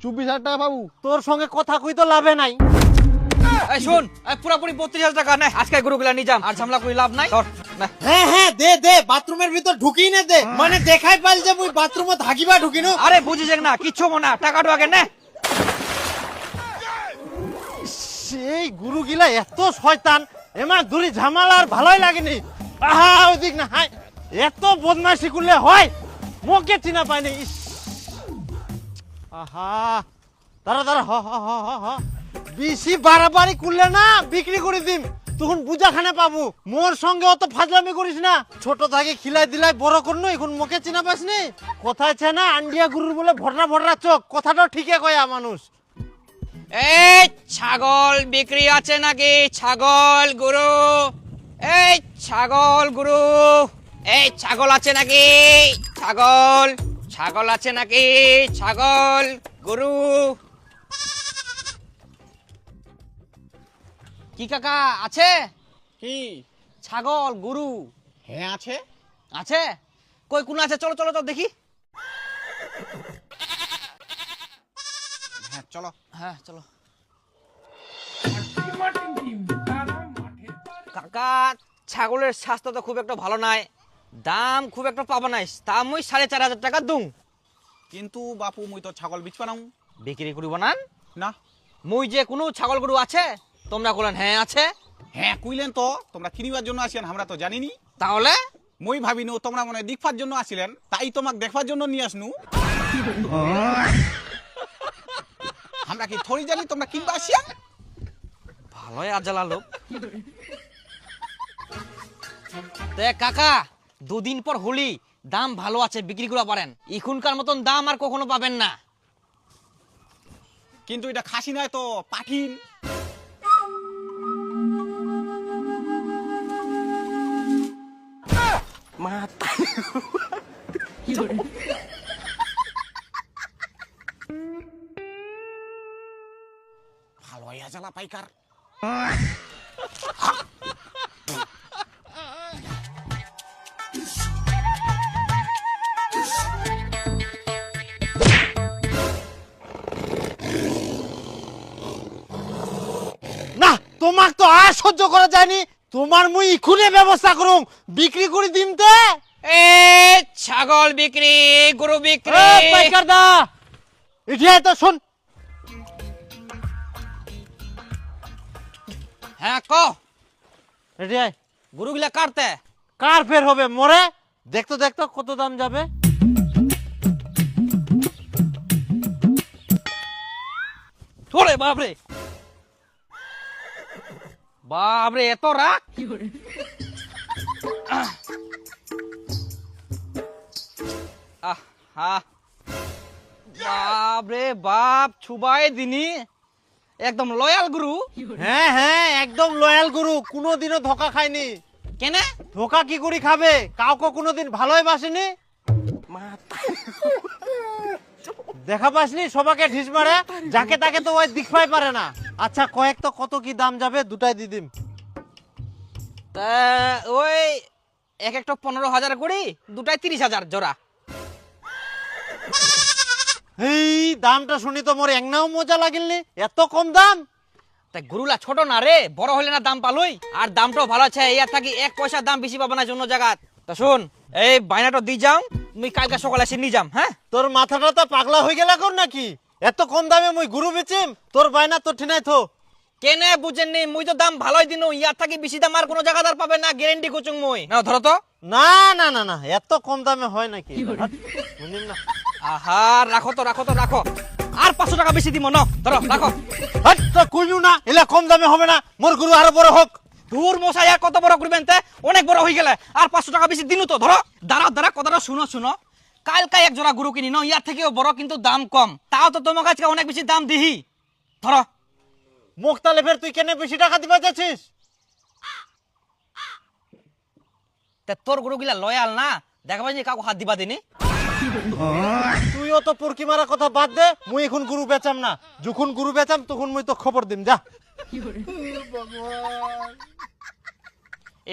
24,000 টাকা পাবো। তোর সঙ্গে কথা কই তো লাভে নাই। এই শুন, পুরোপুরি 32,000 টাকা নে, আজকে গরুগুলা নিয়ে যাম, আর ঝামেলা করে লাভ নাই। ধর নে। হ্যাঁ হ্যাঁ দে দে, বাথরুমের ভিতর ঢুকি না দে, মানে দেখাই পাইল যে মুই বাথরুমে থাকিবা ঢুকিনু। আরে বুঝিস না, কিচ্ছু মনা, টাকাটা আগে নে। সেই গুরুগিলা এত শয়তান, এমার ধরি ঝামেলা আর ভালোই লাগেনি। আহা ওদিক না হাই, এত বদমাশি করলে হয়, মোকে চিনা পাইনি। ইস, আহা দাঁড়া দাঁড়া, হ হ হ হ হ, বেশি বাড়াবাড়ি করলে না বিক্রি করে দিম, তখন বুঝাখানে পাবো। মোর সঙ্গে অত ফাজলামি করিস না, ছোট থেকে খিলাই দিলাই বড় করনো, এখন মোকে চিনা পাসনি। কোথায় আছে না আন্ডিয়া গুরুর বলে ভরনা ভরনা চোখ, কথাটাও ঠিকই কয়া মানুষ। এই ছাগল বিক্রি আছে নাকি? ছাগল গরু, এই ছাগল গরু, এই ছাগল আছে নাকি? ছাগল, ছাগল আছে নাকি? ছাগল গরু। কি কাকা আছে? কি? ছাগল গরু হ্যাঁ আছে। আছে? কই কোন আছে? চলো চলো চলো দেখি। হ্যাঁ চলো। হ্যাঁ চলো। কাকা ছাগলের স্বাস্থ্য তো খুব একটা ভালো নাই, দাম খুব একটা পাবা নাই, দাম ওই 4,500 টাকা দুং। কিন্তু বাপু মুই তো ছাগল বিচবা নাও বিক্রি করিব না? না। মুই যে কোনো ছাগল গরু আছে, তোমরা বলেন হ্যাঁ আছে। হ্যাঁ কইলেন তো, তোমরা কিনিবার জন্য আসেন, আমরা তো জানিনি। তাহলে মই ভাবিনু তোমরা মনে দেখবার জন্য আসিলেন, তাই তোমাক দেখবার জন্য নিয়ে আসনু। আমরা কি থরি জানি তোমরা কিনবা আসিয়া? ভালোই আজালা লোক। তে কাকা দুদিন পর হোলি, দাম ভালো আছে, বিক্রি করা পারেন, এখনকার মতন দাম আর কখনো পাবেন না। কিন্তু এটা খাসি নয় তো, পাঠিন। ভালো জ্বালা পাইকার। না তোমাক তো আর সহ্য করা যায়নি, তোমার মুই ইখুনে ব্যবস্থা করুম, বিক্রি করে দিমতে। এ ছাগল বিক্রি, গরু বিক্রি। পাইকার দা ইঠিয়া তো শোন। হ্যাঁ ক, এঠিয়া গরুগুলা কাটতে। কার ফের হবে মরে, দেখতো দেখতো কত দাম যাবে। ওরে বাপরে, বাপরে এত রাগ। আহা, বাপরে বাপ, ছুবাই দিনি, একদম লয়াল গুরু। হ্যাঁ হ্যাঁ একদম লয়াল গুরু, কোনোদিনও ধোকা খায়নি। কেনে? ধোকা কি করে খাবে, কাউকে কোনোদিন ভালোই বাসেনি। দেখা পাসনি সবাকে ঢিস মারে, যাকে তাকে তো ওই দেখবাই পারে না। আচ্ছা কয়েক তো কত কি দাম যাবে, দুটাই দিয়ে দিম। তা ওই এক একটা 15,000 করি, দুটাই 30,000 জোড়া। এই দামটা শুনি তো মোর একনাও মজা লাগিলনি, এত কম দাম। তাই গরুলা ছোট না রে, বড় হলে না দাম পালই, আর দামটাও ভালো আছে, ইয়ার থাকি 1 পয়সা দাম বেশি পাবা না অন্য জায়গা। তা শোন, এই বাইনাটা দিয়ে যাও, তুমি কালকে সকালে এসে নিয়ে যাম। হ্যাঁ তোর মাথাটা তো পাগলা হয়ে গেল কোন নাকি, এত কম দামে মুই গুরু বেচিম, তোর বায়না তোর ঠিনাই থো। কেনে বুঝেননি, মুই তো দাম ভালোই দিনু, ইয়ার থাকি বেশি দাম আর কোনো জায়গাদার পাবে না, গ্যারেন্টি কুচুং মুই। না ধরো তো। না না না না, এত কম দামে হয় নাকি, বুঝলিম না। আহা রাখো তো রাখো তো রাখো, আর 500 টাকা বেশি দিব না, ধরো রাখো। হাট তো কইনু না, এলা কম দামে হবে না, মোর গুরু আরো বড় হোক। দূর মশাই, আর কত বড় করবেন তে, অনেক বড় হয়ে গেলে, আর 500 টাকা বেশি দিনু তো। ধরো দাঁড়াও দাঁড়া, কথাটা শুনো শুনো, কালকে এক জোড়া গরু কিনি না, ইয়ার থেকেও বড় কিন্তু দাম কম, তাও তো তোমার কাছে অনেক বেশি দাম দিহি। ধরো। মুখ তালে ফের তুই কেন বেশি টাকা দিবা যাচ্ছিস? তে তোর গরুগুলা লয়াল না, দেখাবাই যে কাউকে হাত দিবা দিনি। তুই অত পরকি মারা কথা বাদ দে, মুই এখন গুরু বেচাম না, যখন গুরু বেচাম তখন মুই তো খবর দিম, যা।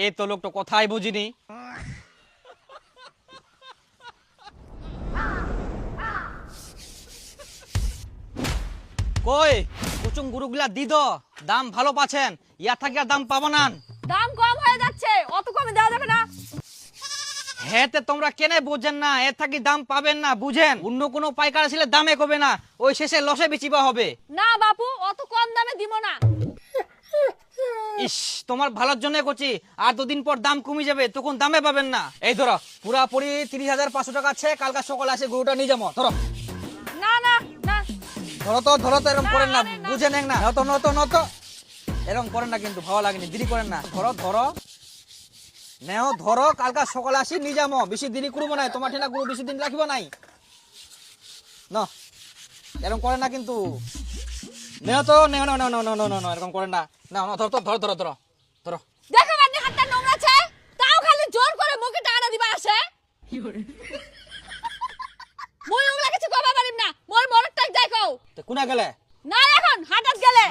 এই তো লোকটা কথাই বুঝিনি। কই কুচুং গরুগুলা দি দো, দাম ভালো পাচ্ছেন, ইয়ার থাকি আর দাম পাবো না। দাম কম হয়ে যাচ্ছে, অত কমে দেওয়া যাবে না। হেতে তোমরা কেনে বুঝেন না, এর থাকি দাম পাবেন না, বুঝেন? অন্য কোনো পাইকার ছিল দামে কমে না, ওই শেষে লসে বেচিবা হবে। না বাপু, অত কম দামে দিব না। ইস, তোমার ভালোর জন্য করছি, আর দুদিন পর দাম কমে যাবে, তখন দামে পাবেন না। এই ধরো পুরাপুরি 30,500 টাকা আছে, কালকা সকালে আসে গরুটা নিয়ে যাবো। ধরো না না না, ধরো তো, ধরো তো, এরকম না, করেন না, আরে না। বুঝে নেন না, নত নত নত এরকম করেন না, কিন্তু ভালো লাগেনি, দেরি করেন না। ধরো ধরো নেও, ধরো কালকা সকালে আসি নিয়ে যাবো, বেশি দেরি করবো না, তোমার ঠিনা গরু বেশি দিন রাখিব নাই। না এরকম করেন না কিন্তু, নেও তো, নেও নেও নেও নেও নেও নেও, এরকম করেন না, না না, ধরো তো, ধরো ধরো ধরো ধরো। দেখো বান্দি হাতটা নোংরা আছে, তাও খালি জোর করে মুখে টাকা দিবা আসে। মই ওগুলা কিছু কবা পারিম না, মোর মরটাক যাই কও। তো কোনা গেলে? না এখন হাটাত গেলে।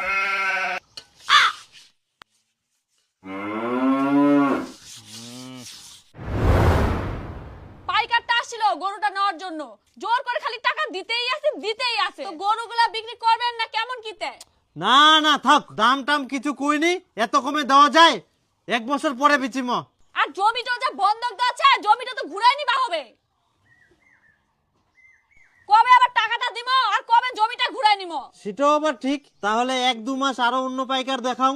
পাইকারটা আসছিল গরুটা নেওয়ার জন্য, জোর করে খালি টাকা দিতেই আছে। তো গরুগুলা বিক্রি করবেন না কেমন কিতে? না না থাক, দাম টাম কিছু কইনি, এত কমে দেওয়া যায়? 1 বছর পরে বেচিম। আর জমিটা যে বন্ধক দেওয়া আছে, জমিটা তো ঘুরাই নিবা হবে। কবে আবার টাকাটা দিব আর কবে জমিটা ঘুরাই নিব? সেটাও আবার ঠিক। তাহলে 1-2 মাস আরো অন্য পাইকার দেখাও,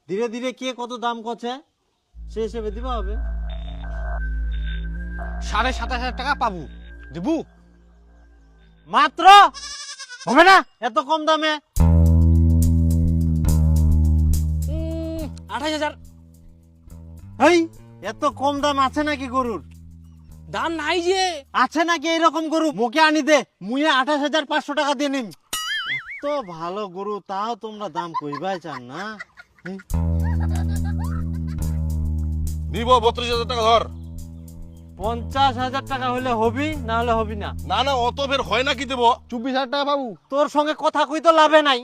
ধীরে ধীরে কে কত দাম করছে সে হিসেবে দিবা হবে। 27,500 টাকা পাবো, দিবু? মাত্র হবে না এত কম দামে। 28,000 এই এত কম দাম আছে নাকি গরুর? দাম নাই যে। আছে নাকি এরকম গরু? মোকে আনি দে, মুয়ে 28,500 টাকা দিয়ে নিম। এত ভালো গরু, তাও তোমরা দাম কইবাই চান না। নিব 32,000 টাকা ধর। 50,000 টাকা হলে হবি, না হলে হবি না। না না, অত ফের হয় না, কি দেব? 24,000 টাকা পাবো। তোর সঙ্গে কথা কই তো লাভে নাই।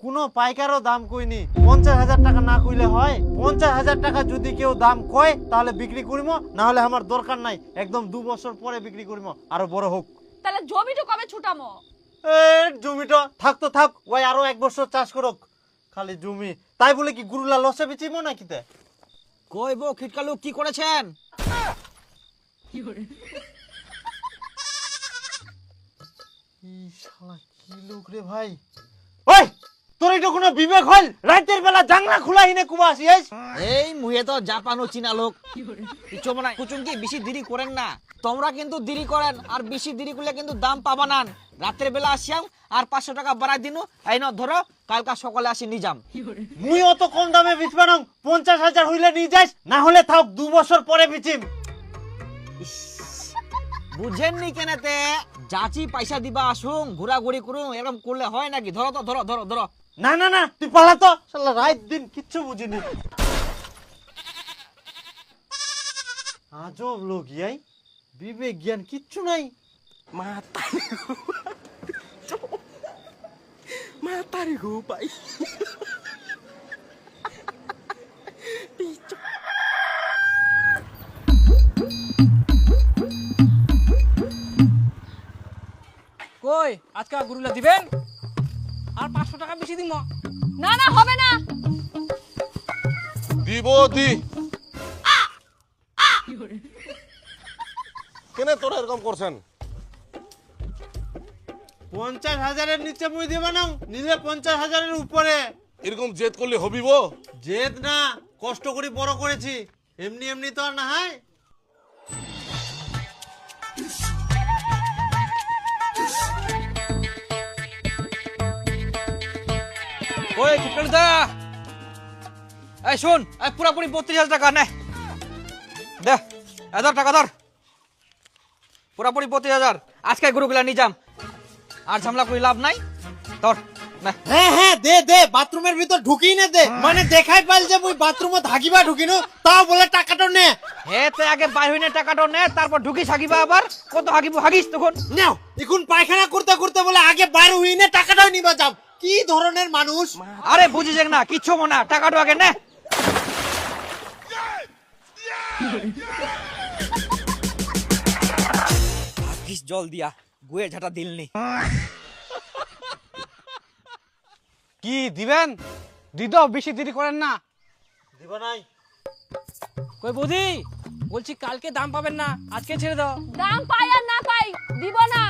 কোন পাইকারও দাম কইনি, 50,000 টাকা না কইলে হয়? 50,000 টাকা যদি কেউ দাম কয় তাহলে বিক্রি করিম, না হলে আমার দরকার নাই, একদম 2 বছর পরে বিক্রি করিম, আরো বড় হোক। তাহলে জমিটা কবে ছুটামো? জমিটা থাক তো থাক, ওই আরো 1 বছর চাষ করুক, খালি জমি। তাই বলে কি গুরুলা লসে বেচিব নাকিতে? কই বো খিটকালু, কি করেছেন? শালা কি লোক রে ভাই! ওই তোর এটা কোনো বিবেক হল? রাতের বেলা জাংলা খোলা হিনে কুবা আসিস? এই মুহে তো জাপানো চীনা লোক, কিছু মনে কুচুং কি বেশি দেরি করেন না। তোমরা কিন্তু দেরি করেন, আর বেশি দেরি করলে কিন্তু দাম পাবা না। রাতের বেলা আসিয়াম আর 500 টাকা বাড়াই দিনু, এই ন ধরো কালকা সকালে আসি নিয়ে যাম। মুই অত কম দামে বেচবা না, 50,000 হইলে নিয়ে যাস, না হলে থাক 2 বছর পরে বেচিম। বুঝেননি কেনেতে? যাচি পয়সা দিবা আসুন, ঘোরাঘুরি করুন, এরকম করলে হয় নাকি? ধরো তো, ধরো ধরো ধরো। না না না, তুই পালা তো, শালা রাত দিন কিচ্ছু বুঝিনি। আজব লোক ইয়াই, বিবেক জ্ঞান কিচ্ছু নাই। মাতারি গো ভাই। কই আজকে গুরুলা দিবেন? আর 500 টাকা বেশি দিম। না না হবে না। দিব দি। কেন তোরা এরকম করছেন? 50,000-এর নিচে মুই দেব না, নিজে 50,000-এর উপরে। এরকম জেদ করলে হবি বো? জেদ না, কষ্ট করে বড় করেছি, এমনি এমনি তো আর না হয়। ওই খিটকালু দা, এই শুন, এই পুরাপুরি 32,000 টাকা নে দে, 1,000 টাকা ধর, পুরাপুরি 32,000। আজকে গরুগুলা নিয়ে যাম, আর ঝামেলা করে লাভ নাই, ধর না। হ্যাঁ হ্যাঁ দে দে, বাথরুমের ভিতর ঢুকি না দে, মানে দেখাই পাইল যে মুই বাথরুমে থাকিবা ঢুকিনু, তাও বলে টাকাটা নে। হে তে আগে বাইর হইনে টাকাটা নে, তারপর ঢুকি থাকিবা, আবার কত হাগিব হাগিস তখন। নাও, এখন পায়খানা করতে করতে বলে আগে বাইরে হই না টাকাটাও নিবা যাও। কি ধরনের মানুষ! আরে বুঝিস না, কিচ্ছু মনে, টাকাটা আগে নে। ভাগ্যিস জল দিয়া গুয়ে ঝাঁটা দিলনি। কি দিবেন? দিদাও, বেশি দেরি করেন না। দিব নাই। কই বৌদি, বলছি কালকে দাম পাবেন না, আজকে ছেড়ে দাও। দাম পাই আর না পাই দিব না।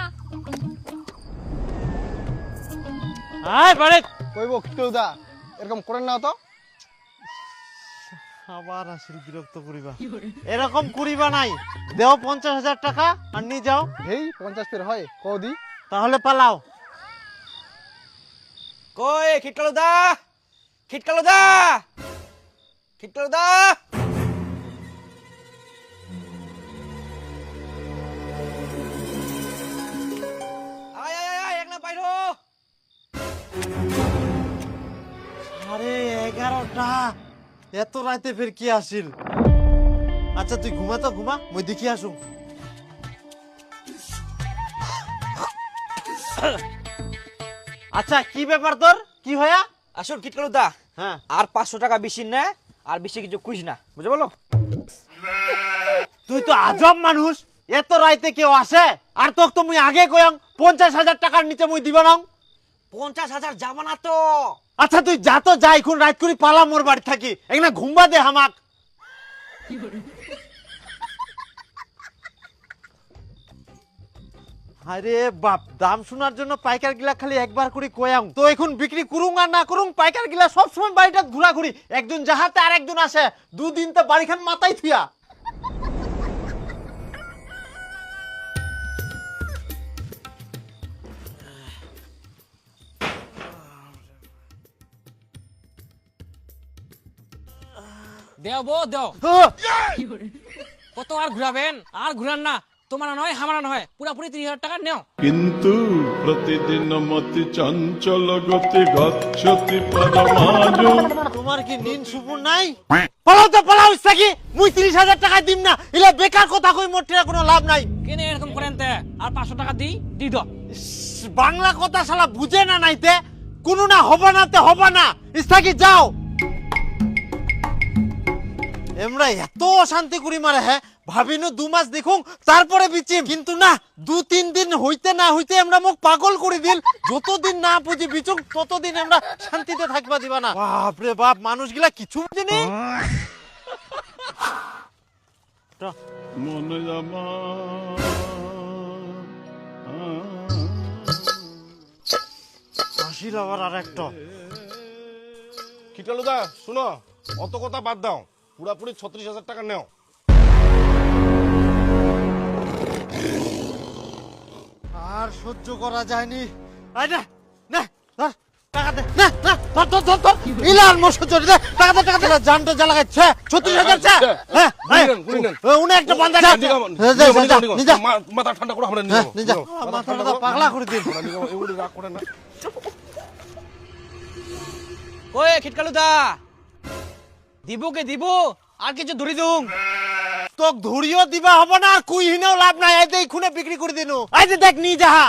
আয় বাড়ি। কইব কিটুদা এরকম করেন না তো। আবার আসিল বিরক্ত করিবা। এরকম করিবা নাই। দেও 50,000 টাকা আর নিয়ে যাও। হেই 50 ফের হয় কদি। তাহলে পালাও। কই খিটকালুদা, খিটকালুদা, খিটকালুদা। আয় আয় আয়, এক না বাইরো। 11:30 এত রাতে ফের কি আসিল? আচ্ছা তুই ঘুমা তো ঘুমা, মই দেখি আসু। আচ্ছা কি ব্যাপার তোর, কি হয়া? আসুন খিটকালুদা, হ্যাঁ আর 500 টাকা বেশি নে, আর বেশি কিছু খুঁজ না, বুঝে বলো। তুই তো আজব মানুষ, এত রাইতে কেউ আসে? আর তোকে তো মুই আগে কইম 50,000 টাকার নিচে মুই দিব না। 50,000 যাব না তো। আচ্ছা তুই যা তো যা, এখন রাত করে পালা মোর বাড়ি থাকি, এখানে ঘুমবা দে হামাক। আরে বাপ, দাম শোনার জন্য পাইকার গিলা খালি একবার করে কয়াম তো, এখন বিক্রি করুং আর না করুং পাইকার গিলা সব সময় বাড়িটা ঘোরাঘুরি, একজন যাহাতে আর একজন আসে, দুদিন তো বাড়িখান মাথায় থুয়া। দেও বো দেও। কত আর ঘুরাবেন? আর ঘুরান না, তোমার নয় হামারা নয়, পুরাপুরি 30,000 টাকা নেও। কিন্তু প্রতিদিন মতি চঞ্চল গতি গচ্ছতি পরমাণু। তোমার কি নিন সুপুর নাই? পালাও তো পালাও, ইচ্ছাকি মুই 30,000 টাকা দিম না, ইলা বেকার কথা কই, মোর ঠেলা কোনো লাভ নাই। কেনে এরকম করেন তে? আর 500 টাকা দি দাও। ইস, বাংলা কথা শালা বুঝে না নাইতে, কোনো না হবে না তে হবে না, ইচ্ছাকি যাও। এমরা এত অশান্তি করি মারে, হ্যাঁ ভাবিনু 2 মাস দেখুন তারপরে বিচিম, কিন্তু না 2-3 দিন হইতে না হইতে আমরা মুখ পাগল করে দিল। যতদিন না বুঝি বিচুক ততদিন আমরা শান্তিতে থাকবা দিবা না। বাপ রে বাপ, মানুষগুলা কিছু বুঝেনি। মনে জামা হাসিল আবার আর একটা। খিটকালুদা শুনো, অত কথা বাদ দাও, পুরাপুরি 36,000 টাকা নেও। আর সহ্য করা যায়নি। আই না না ধর, টাকা দে, না না ধর ধর ধর ধর, ইলার মোর সহ্য দে, টাকা দে টাকা দে, জানটা জ্বালা গেছে 36,000 চা। হ্যাঁ গুনি নেন। উনি একটা বান্দা মাথা ঠান্ডা করে আমরা নিজা মাথাটা পাগলা করে দিন। এগুলি রাগ করে না। কই খিটকালুদা, দিব কে দিব, আর কিছু ধরি দুং। তোক ধরিও দিবা হবে না, আর কুই হিনেও লাভ নাই, এই দেই খুনে বিক্রি করে দিনু। আই যে দেখ নি যাহা।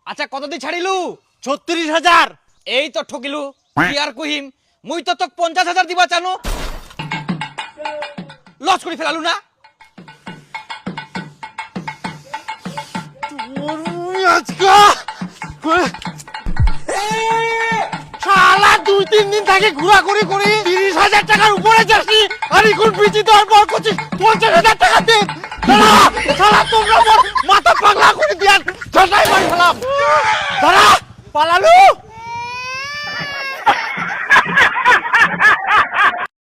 আচ্ছা কত দি ছাড়িলু? 36,000। এই তো ঠকিলু, কি আর কহিম, মুই তো তোক 50,000 দিবা চানো, লস করে ফেলালু না। আজকা শালা 2-3 দিন থেকে ঘোরাঘুরি করি 30,000 টাকার উপরে যাচ্ছি, আর এখন বিচি দেওয়ার পর করছি 50,000 টাকা দে। দাঁড়া, শালা তোমরা মোর মাথা পাগলা করে দিয়ান, ঝাঁটাই মারি ফেলাম। দাঁড়া, পালালু।